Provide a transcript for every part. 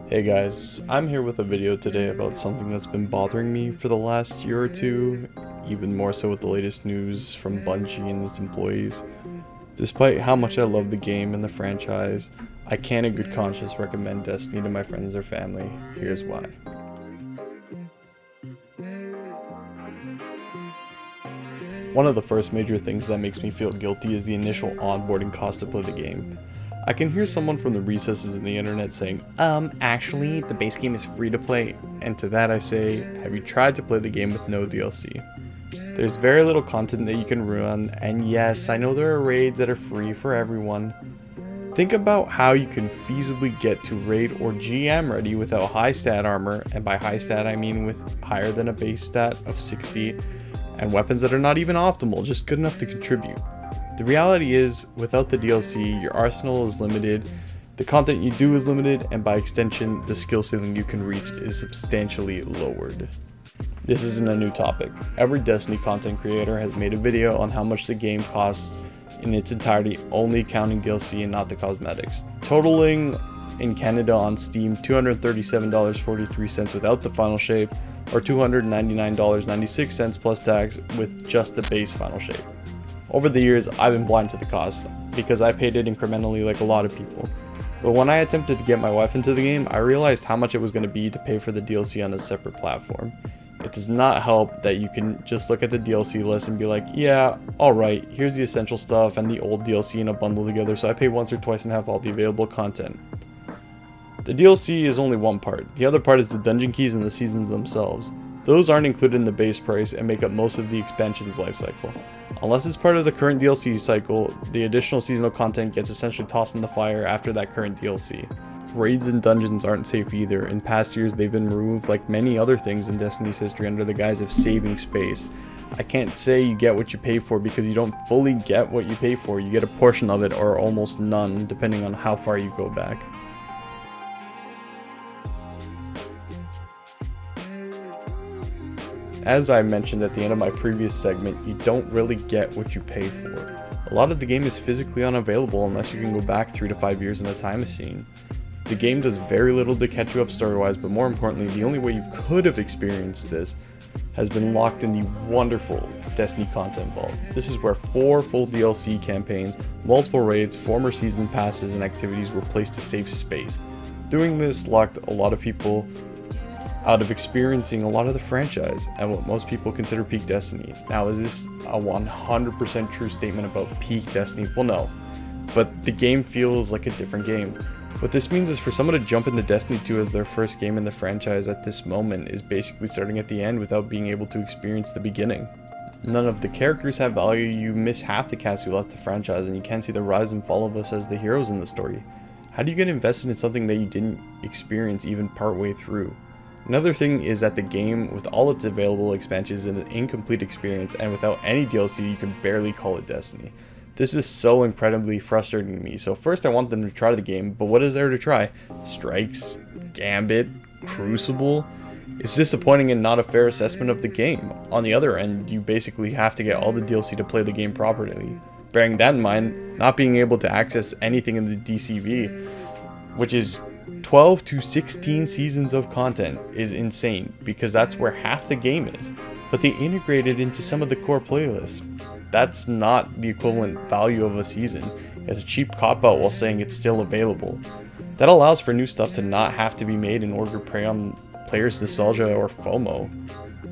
Hey guys, I'm here with a video today about something that's been bothering me for the last year or two, even more so with the latest news from Bungie and its employees. Despite how much I love the game and the franchise, I can't in good conscience recommend Destiny to my friends or family. Here's why. One of the first major things that makes me feel guilty is the initial onboarding cost to play the game. I can hear someone from the recesses in the internet saying, actually, the base game is free to play. And to that I say, have you tried to play the game with no DLC? There's very little content that you can run, and yes, I know there are raids that are free for everyone. Think about how you can feasibly get to raid or GM ready without high stat armor, and by high stat I mean with higher than a base stat of 60, and weapons that are not even optimal, just good enough to contribute. The reality is, without the DLC, your arsenal is limited, the content you do is limited, and by extension, the skill ceiling you can reach is substantially lowered. This isn't a new topic. Every Destiny content creator has made a video on how much the game costs in its entirety, only counting DLC and not the cosmetics, totaling in Canada on Steam $237.43 without the final shape, or $299.96 plus tax with just the base final shape. Over the years, I've been blind to the cost, because I paid it incrementally like a lot of people. But when I attempted to get my wife into the game, I realized how much it was going to be to pay for the DLC on a separate platform. It does not help that you can just look at the DLC list and be like, yeah, alright, here's the essential stuff and the old DLC in a bundle together, so I pay once or twice and have all the available content. The DLC is only one part. The other part is the dungeon keys and the seasons themselves. Those aren't included in the base price and make up most of the expansion's lifecycle. Unless it's part of the current DLC cycle, the additional seasonal content gets essentially tossed in the fire after that current DLC. Raids and dungeons aren't safe either. In past years, they've been removed like many other things in Destiny's history under the guise of saving space. I can't say you get what you pay for because you don't fully get what you pay for. You get a portion of it or almost none, depending on how far you go back. As I mentioned at the end of my previous segment, you don't really get what you pay for. A lot of the game is physically unavailable unless you can go back 3 to 5 years in a time machine. The game does very little to catch you up story-wise, but more importantly, the only way you could have experienced this has been locked in the wonderful Destiny content vault. This is where 4 full DLC campaigns, multiple raids, former season passes, and activities were placed to save space. Doing this locked a lot of people out of experiencing a lot of the franchise and what most people consider peak Destiny. Now, is this a 100% true statement about peak Destiny? Well, no, but the game feels like a different game. What this means is for someone to jump into Destiny 2 as their first game in the franchise at this moment is basically starting at the end without being able to experience the beginning. None of the characters have value, you miss half the cast who left the franchise, and you can't see the rise and fall of us as the heroes in the story. How do you get invested in something that you didn't experience even partway through? Another thing is that the game, with all its available expansions, is an incomplete experience, and without any DLC, you can barely call it Destiny. This is so incredibly frustrating to me. So first I want them to try the game, but what is there to try? Strikes, Gambit, Crucible? It's disappointing and not a fair assessment of the game. On the other end, you basically have to get all the DLC to play the game properly. Bearing that in mind, not being able to access anything in the DCV, which is 12 to 16 seasons of content, is insane because that's where half the game is, but they integrate it into some of the core playlists. That's not the equivalent value of a season. It's a cheap cop-out while saying it's still available. That allows for new stuff to not have to be made in order to prey on players' nostalgia or FOMO.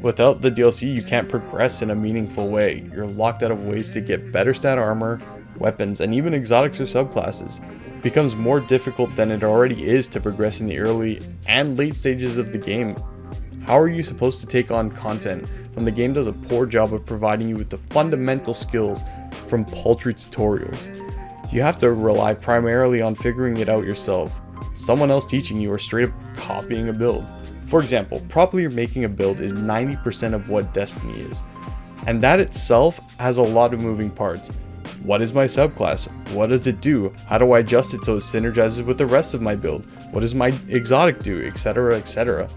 Without the DLC, you can't progress in a meaningful way. You're locked out of ways to get better stat armor, weapons, and even exotics or subclasses. It becomes more difficult than it already is to progress in the early and late stages of the game. How are you supposed to take on content when the game does a poor job of providing you with the fundamental skills from paltry tutorials? You have to rely primarily on figuring it out yourself, someone else teaching you, or straight up copying a build. For example, properly making a build is 90% of what Destiny is, and that itself has a lot of moving parts. What is my subclass? What does it do? How do I adjust it so it synergizes with the rest of my build? What does my exotic do? Etc, etc.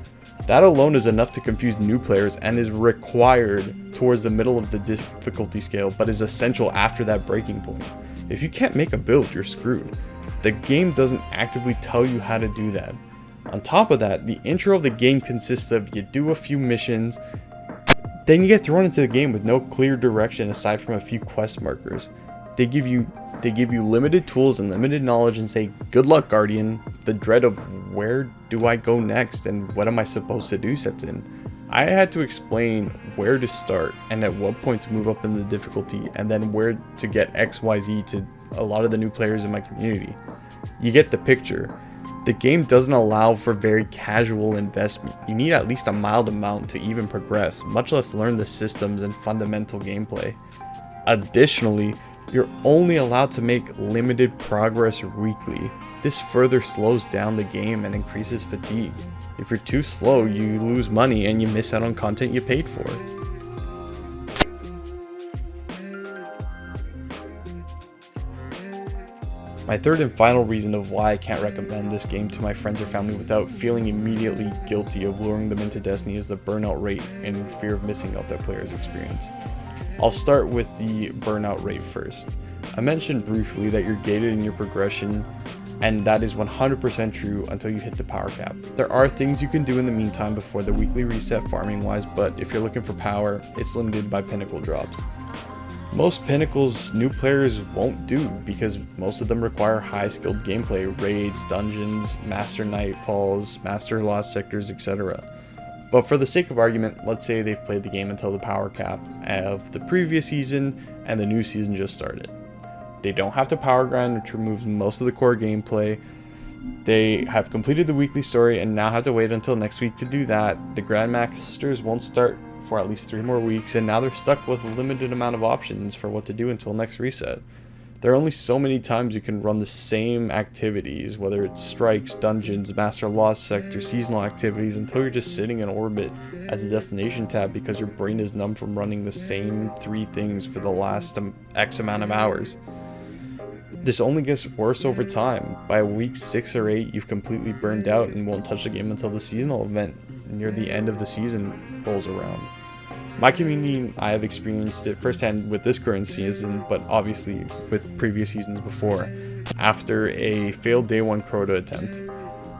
That alone is enough to confuse new players and is required towards the middle of the difficulty scale, but is essential after that breaking point. If you can't make a build, you're screwed. The game doesn't actively tell you how to do that. On top of that, the intro of the game consists of you do a few missions, then you get thrown into the game with no clear direction aside from a few quest markers. They give you limited tools and limited knowledge and say, good luck, Guardian. The dread of where do I go next and what am I supposed to do sets in. I had to explain where to start and at what point to move up in the difficulty and then where to get XYZ to a lot of the new players in my community. You get the picture. The game doesn't allow for very casual investment. You need at least a mild amount to even progress, much less learn the systems and fundamental gameplay. Additionally, you're only allowed to make limited progress weekly. This further slows down the game and increases fatigue. If you're too slow, you lose money and you miss out on content you paid for. My third and final reason of why I can't recommend this game to my friends or family without feeling immediately guilty of luring them into Destiny is the burnout rate and fear of missing out that players experience. I'll start with the burnout rate first. I mentioned briefly that you're gated in your progression, and that is 100% true until you hit the power cap. There are things you can do in the meantime before the weekly reset farming wise, but if you're looking for power, it's limited by pinnacle drops. Most pinnacles new players won't do because most of them require high skilled gameplay, raids, dungeons, master nightfalls, master lost sectors, etc. But for the sake of argument, let's say they've played the game until the power cap of the previous season and the new season just started. They don't have to power grind, which removes most of the core gameplay. They have completed the weekly story and now have to wait until next week to do that. The Grandmasters won't start for at least 3 more weeks, and now they're stuck with a limited amount of options for what to do until next reset. There are only so many times you can run the same activities, whether it's strikes, dungeons, master lost sector, seasonal activities, until you're just sitting in orbit at the destination tab because your brain is numb from running the same 3 things for the last X amount of hours. This only gets worse over time. By week 6 or 8, you've completely burned out and won't touch the game until the seasonal event near the end of the season rolls around. My community and I have experienced it firsthand with this current season, but obviously with previous seasons before, after a failed day 1 Crota attempt.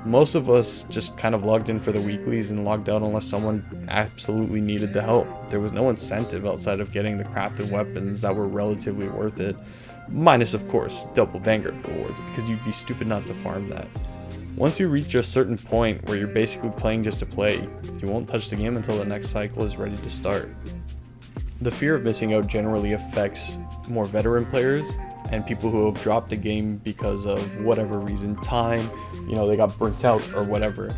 Most of us just kind of logged in for the weeklies and logged out unless someone absolutely needed the help. There was no incentive outside of getting the crafted weapons that were relatively worth it, minus of course double Vanguard rewards, because you'd be stupid not to farm that. Once you reach a certain point where you're basically playing just to play, you won't touch the game until the next cycle is ready to start. The fear of missing out generally affects more veteran players and people who have dropped the game because of whatever reason, time, they got burnt out or whatever.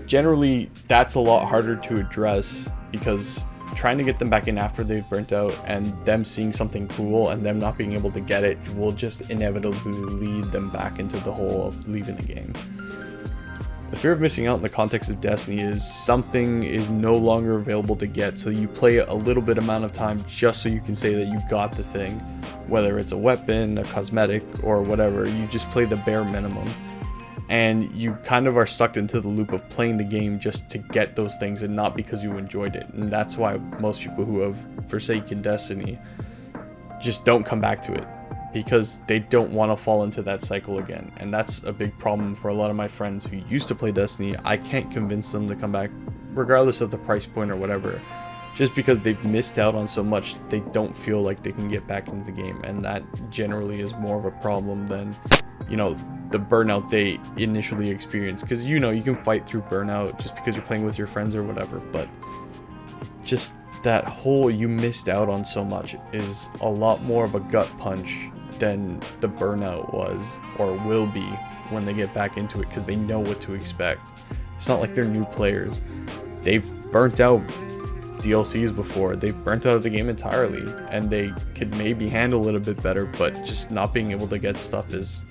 Generally, that's a lot harder to address because trying to get them back in after they've burnt out and them seeing something cool and them not being able to get it will just inevitably lead them back into the hole of leaving the game. The fear of missing out in the context of Destiny is something is no longer available to get, so you play a little bit amount of time just so you can say that you got the thing. Whether it's a weapon, a cosmetic, or whatever, you just play the bare minimum. And you kind of are sucked into the loop of playing the game just to get those things and not because you enjoyed it. And that's why most people who have forsaken Destiny just don't come back to it, because they don't want to fall into that cycle again. And that's a big problem for a lot of my friends who used to play Destiny. I can't convince them to come back regardless of the price point or whatever, just because they've missed out on so much. They don't feel like they can get back into the game, and that generally is more of a problem than the burnout they initially experience, because you can fight through burnout just because you're playing with your friends or whatever, but just that whole you missed out on so much is a lot more of a gut punch than the burnout was or will be when they get back into it, because they know what to expect. It's not like they're new players. They've burnt out DLCs before, they've burnt out of the game entirely, and they could maybe handle it a bit better, but just not being able to get stuff is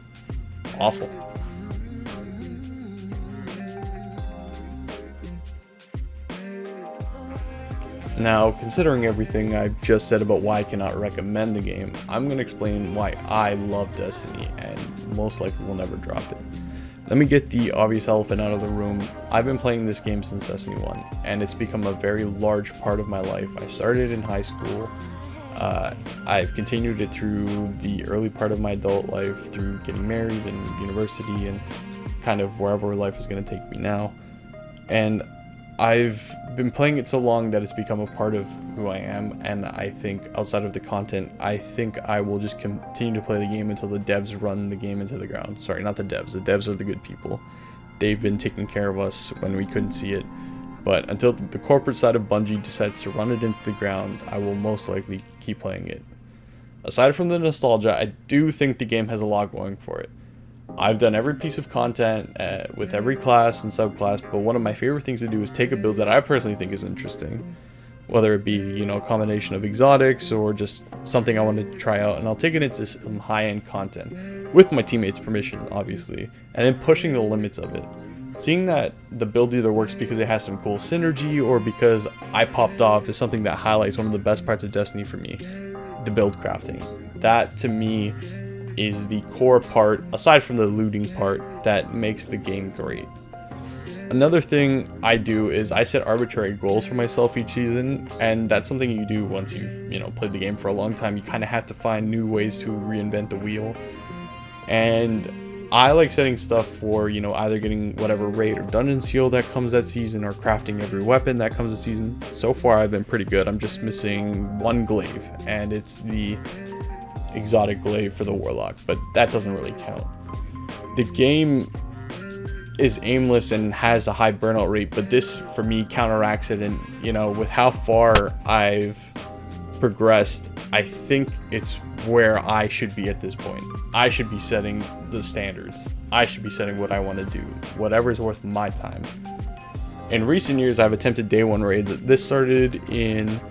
awful. Now, considering everything I've just said about why I cannot recommend the game, I'm going to explain why I love Destiny and most likely will never drop it. Let me get the obvious elephant out of the room. I've been playing this game since Destiny 1, and it's become a very large part of my life. I started in high school. I've continued it through the early part of my adult life, through getting married and university, and kind of wherever life is going to take me now. And I've been playing it so long that it's become a part of who I am, and I think outside of the content, I think I will just continue to play the game until the devs run the game into the ground. Sorry, not the devs. The devs are the good people. They've been taking care of us when we couldn't see it. But until the corporate side of Bungie decides to run it into the ground, I will most likely keep playing it. Aside from the nostalgia, I do think the game has a lot going for it. I've done every piece of content with every class and subclass, but one of my favorite things to do is take a build that I personally think is interesting. Whether it be, you know, a combination of exotics or just something I wanted to try out, and I'll take it into some high-end content, with my teammates' permission, obviously, and then pushing the limits of it. Seeing that the build either works because it has some cool synergy or because I popped off is something that highlights one of the best parts of Destiny for me, the build crafting. That, to me, is the core part, aside from the looting part, that makes the game great. Another thing I do is I set arbitrary goals for myself each season, and that's something you do once you've, you know, played the game for a long time. You kind of have to find new ways to reinvent the wheel. And I like setting stuff for, you know, either getting whatever raid or dungeon seal that comes that season, or crafting every weapon that comes that season. So far I've been pretty good. I'm just missing one glaive, and it's the exotic glaive for the warlock, but that doesn't really count. The game is aimless and has a high burnout rate, but this for me counteracts it. And, you know, with how far I've progressed, I think it's where I should be at this point. I should be setting the standards. I should be setting what I want to do, whatever's worth my time. In recent years, I've attempted day one raids. This started in,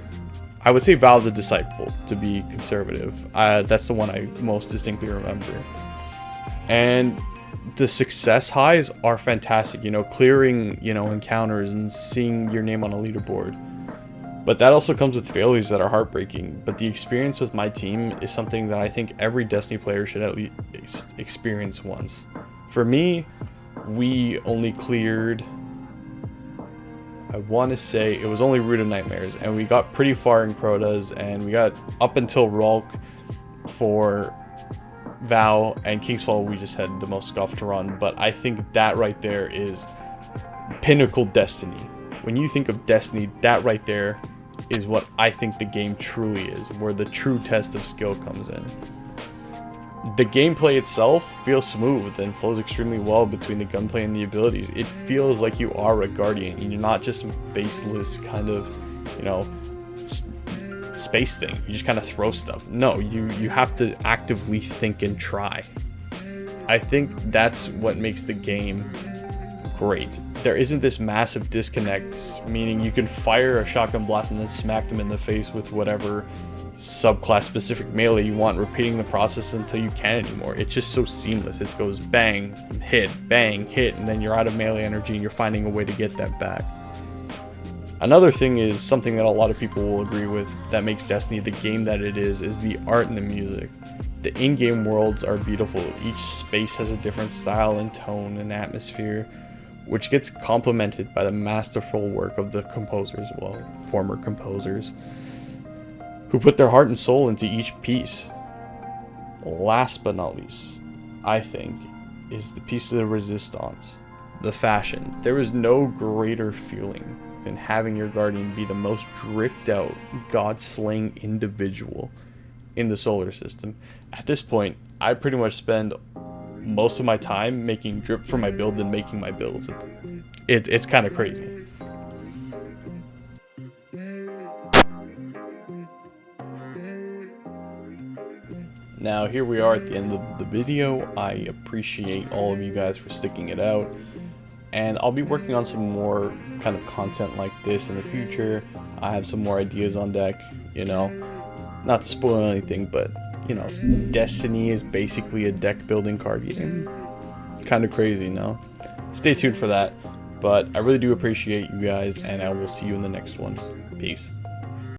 I would say, Vow of the Disciple, to be conservative. That's the one I most distinctly remember. And the success highs are fantastic, you know, clearing, you know, encounters and seeing your name on a leaderboard. But that also comes with failures that are heartbreaking. But the experience with my team is something that I think every Destiny player should at least experience once. For me, we only cleared, I want to say it was only Root of Nightmares, and we got pretty far in Crota's, and we got up until Rulk for Vow, and Kingsfall we just had the most scuff to run. But I think that right there is pinnacle Destiny. When you think of Destiny, that right there is what I think the game truly is, where the true test of skill comes in. The gameplay itself feels smooth and flows extremely well between the gunplay and the abilities. It feels like you are a Guardian and you're not just some faceless kind of, you know, space thing. You just kind of throw stuff. No, you have to actively think and try. I think that's what makes the game great. There isn't this massive disconnect, meaning you can fire a shotgun blast and then smack them in the face with whatever subclass specific melee you want, repeating the process until you can't anymore. It's just so seamless. It goes bang, hit, and then you're out of melee energy and you're finding a way to get that back. Another thing is something that a lot of people will agree with that makes Destiny the game that it is the art and the music. The in-game worlds are beautiful. Each space has a different style and tone and atmosphere, which gets complemented by the masterful work of the composers, well, former composers, who put their heart and soul into each piece. Last but not least, I think, is the piece of the resistance, the fashion. There is no greater feeling than having your Guardian be the most dripped out, god-slaying individual in the solar system. At this point, I pretty much spend most of my time making drip for my build than making my builds. It's kind of crazy. Now here we are at the end of the video. I appreciate all of you guys for sticking it out, and I'll be working on some more kind of content like this in the future. I have some more ideas on deck, you know, not to spoil anything, but you know, Destiny is basically a deck building card game. Kind of crazy, no? Stay tuned for that, but I really do appreciate you guys, and I will see you in the next one. Peace.